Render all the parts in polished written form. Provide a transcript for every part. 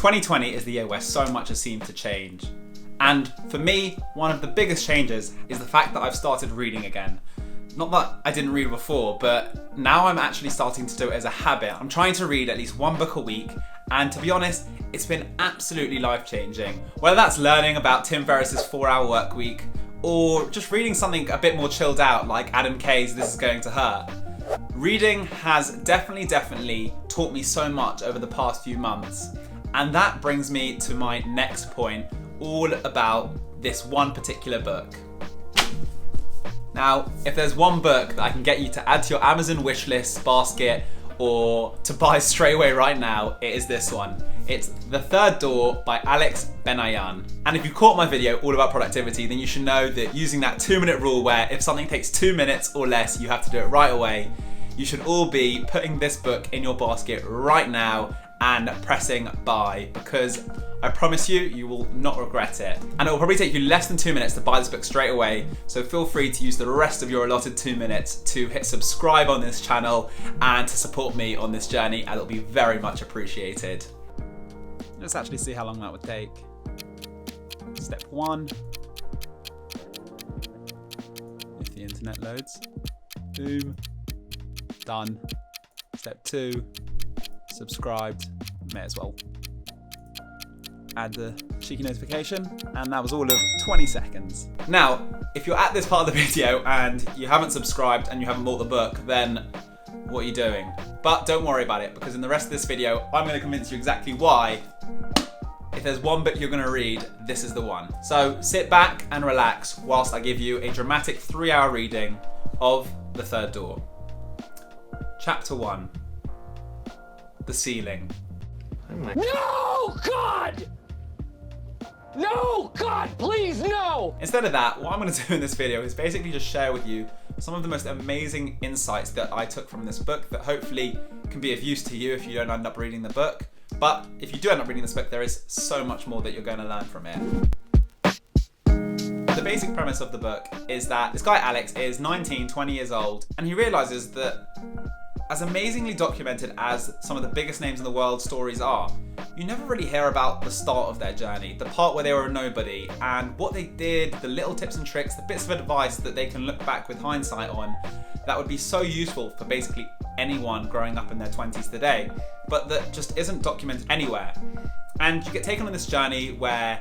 2020 is the year where so much has seemed to change. And for me, one of the biggest changes is the fact that I've started reading again. Not that I didn't read before, but now I'm actually starting to do it as a habit. I'm trying to read at least one book a week, and to be honest, it's been absolutely life-changing. Whether that's learning about Tim Ferriss's 4-Hour Work Week, or just reading something a bit more chilled out like Adam Kay's This Is Going to Hurt. Reading has definitely taught me so much over the past few months. And that brings me to my next point, all about this one particular book. Now, if there's one book that I can get you to add to your Amazon wishlist basket or to buy straight away right now, it is this one. It's The Third Door by Alex Banayan. And if you caught my video all about productivity, then you should know that using that 2-minute rule where if something takes 2 minutes or less, you have to do it right away, you should all be putting this book in your basket right now and pressing buy, because I promise you, you will not regret it. And it will probably take you less than 2 minutes to buy this book straight away, so feel free to use the rest of your allotted 2 minutes to hit subscribe on this channel and to support me on this journey, and it'll be very much appreciated. Let's actually see how long that would take. Step 1. If the internet loads. Boom. Done. Step 2. Subscribed. May as well add the cheeky notification, and that was all of 20 seconds. Now, if you're at this part of the video and you haven't subscribed and you haven't bought the book, then what are you doing? But don't worry about it, because in the rest of this video, I'm going to convince you exactly why. If there's one book you're going to read, this is the one. So sit back and relax whilst I give you a dramatic 3-hour reading of The Third Door. Chapter 1. The Ceiling. No, God! No, God, please, no! Instead of that, what I'm going to do in this video is basically just share with you some of the most amazing insights that I took from this book that hopefully can be of use to you if you don't end up reading the book. But if you do end up reading this book, there is so much more that you're going to learn from it. The basic premise of the book is that this guy Alex is 19, 20 years old, and he realizes that as amazingly documented as some of the biggest names in the world stories are, you never really hear about the start of their journey, the part where they were a nobody, and what they did, the little tips and tricks, the bits of advice that they can look back with hindsight on that would be so useful for basically anyone growing up in their 20s today, but that just isn't documented anywhere. And you get taken on this journey where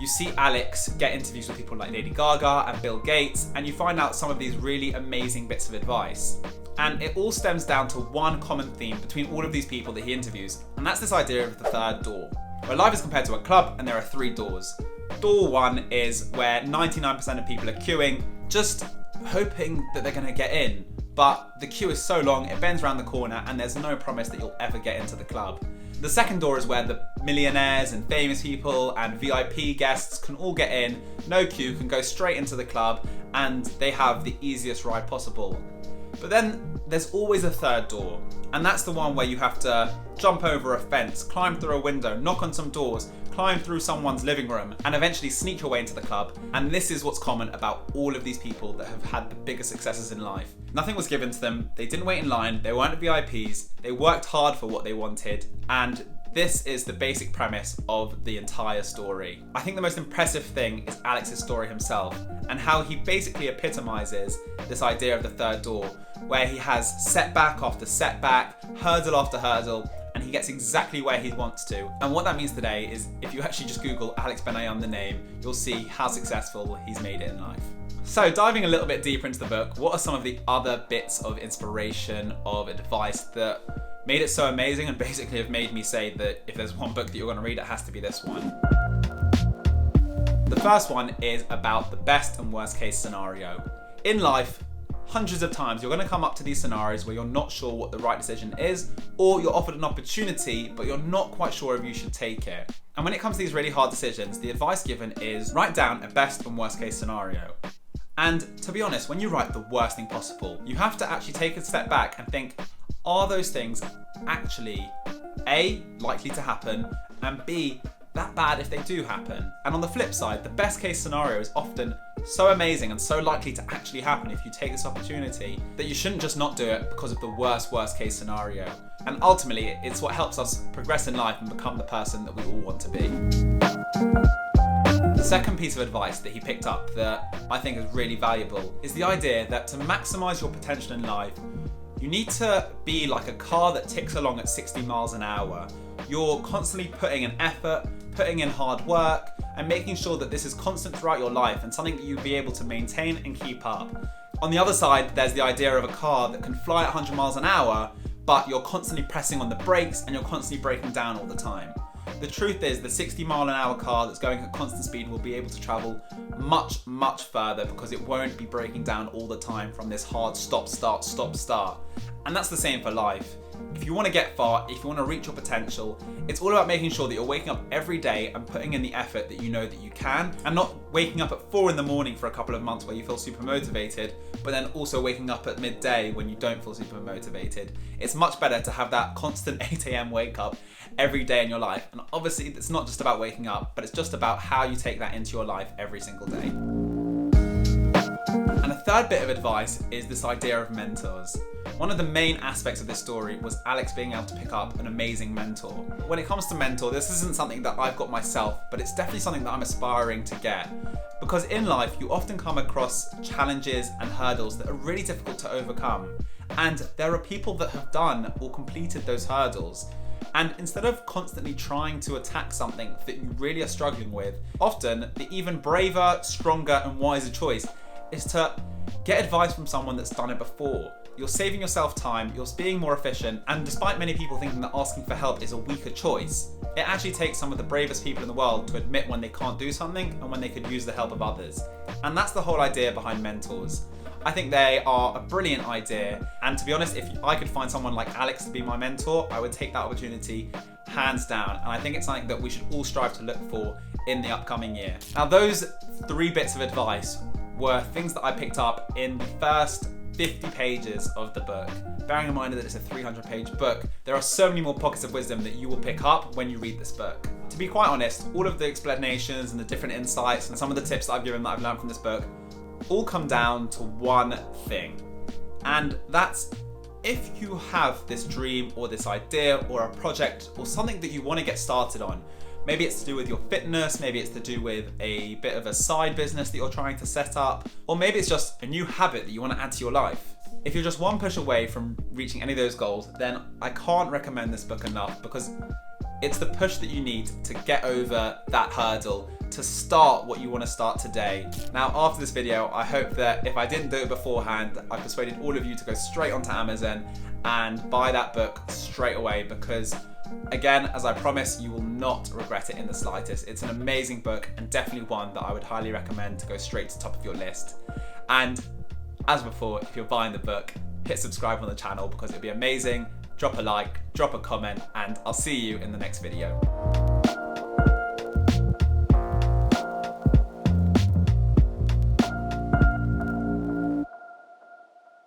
you see Alex get interviews with people like Lady Gaga and Bill Gates, and you find out some of these really amazing bits of advice. And it all stems down to one common theme between all of these people that he interviews, and that's this idea of the third door, where life is compared to a club and there are 3 doors. Door 1 is where 99% of people are queuing, just hoping that they're going to get in, but the queue is so long, it bends around the corner and there's no promise that you'll ever get into the club. The second door is where the millionaires and famous people and VIP guests can all get in, no queue, can go straight into the club, and they have the easiest ride possible. But then there's always a third door, and that's the one where you have to jump over a fence, climb through a window, knock on some doors, climb through someone's living room, and eventually sneak your way into the club. And this is what's common about all of these people that have had the biggest successes in life. Nothing was given to them, they didn't wait in line, they weren't VIPs, they worked hard for what they wanted, and this is the basic premise of the entire story. I think the most impressive thing is Alex's story himself, and how he basically epitomizes this idea of the third door, where he has setback after setback, hurdle after hurdle, and he gets exactly where he wants to. And what that means today is, if you actually just Google Alex Banayan, the name, you'll see how successful he's made it in life. So diving a little bit deeper into the book, what are some of the other bits of inspiration, of advice that made it so amazing and basically have made me say that if there's one book that you're going to read, it has to be this one? The first one is about the best and worst case scenario. In life, hundreds of times you're going to come up to these scenarios where you're not sure what the right decision is, or you're offered an opportunity but you're not quite sure if you should take it. And when it comes to these really hard decisions, the advice given is write down a best and worst case scenario. And to be honest, when you write the worst thing possible, you have to actually take a step back and think, are those things actually A, likely to happen, and B, that bad if they do happen? And on the flip side, the best case scenario is often so amazing and so likely to actually happen if you take this opportunity that you shouldn't just not do it because of the worst case scenario. And ultimately, it's what helps us progress in life and become the person that we all want to be. The second piece of advice that he picked up that I think is really valuable is the idea that to maximize your potential in life, you need to be like a car that ticks along at 60 miles an hour. You're constantly putting in effort, putting in hard work, and making sure that this is constant throughout your life and something that you'll be able to maintain and keep up. On the other side, there's the idea of a car that can fly at 100 miles an hour, but you're constantly pressing on the brakes and you're constantly braking down all the time. The truth is, the 60-mile-an-hour car that's going at constant speed will be able to travel much, much further because it won't be braking down all the time from this hard stop, start, stop, start. And that's the same for life. If you want to get far, if you want to reach your potential, it's all about making sure that you're waking up every day and putting in the effort that you know that you can, and not waking up at 4 in the morning for a couple of months where you feel super motivated, but then also waking up at midday when you don't feel super motivated. It's much better to have that constant 8 a.m. wake up every day in your life. And obviously it's not just about waking up, but it's just about how you take that into your life every single day. And a third bit of advice is this idea of mentors. One of the main aspects of this story was Alex being able to pick up an amazing mentor. When it comes to mentor, this isn't something that I've got myself, but it's definitely something that I'm aspiring to get. Because in life, you often come across challenges and hurdles that are really difficult to overcome. And there are people that have done or completed those hurdles. And instead of constantly trying to attack something that you really are struggling with, often the even braver, stronger, and wiser choice is to get advice from someone that's done it before. You're saving yourself time, you're being more efficient, and despite many people thinking that asking for help is a weaker choice, it actually takes some of the bravest people in the world to admit when they can't do something and when they could use the help of others. And that's the whole idea behind mentors. I think they are a brilliant idea, and to be honest, if I could find someone like Alex to be my mentor, I would take that opportunity hands down, and I think it's something that we should all strive to look for in the upcoming year. Now, those 3 bits of advice were things that I picked up in the first 50 pages of the book. Bearing in mind that it's a 300-page book, there are so many more pockets of wisdom that you will pick up when you read this book. To be quite honest, all of the explanations and the different insights and some of the tips that I've given that I've learned from this book all come down to one thing. And that's, if you have this dream or this idea or a project or something that you want to get started on, maybe it's to do with your fitness, maybe it's to do with a bit of a side business that you're trying to set up, or maybe it's just a new habit that you want to add to your life. If you're just one push away from reaching any of those goals, then I can't recommend this book enough, because it's the push that you need to get over that hurdle, to start what you want to start today. Now, after this video, I hope that if I didn't do it beforehand, I persuaded all of you to go straight onto Amazon and buy that book straight away, because again, as I promise, you will not regret it in the slightest. It's an amazing book and definitely one that I would highly recommend to go straight to the top of your list. And as before, if you're buying the book, hit subscribe on the channel because it'd be amazing. Drop a like, drop a comment, and I'll see you in the next video.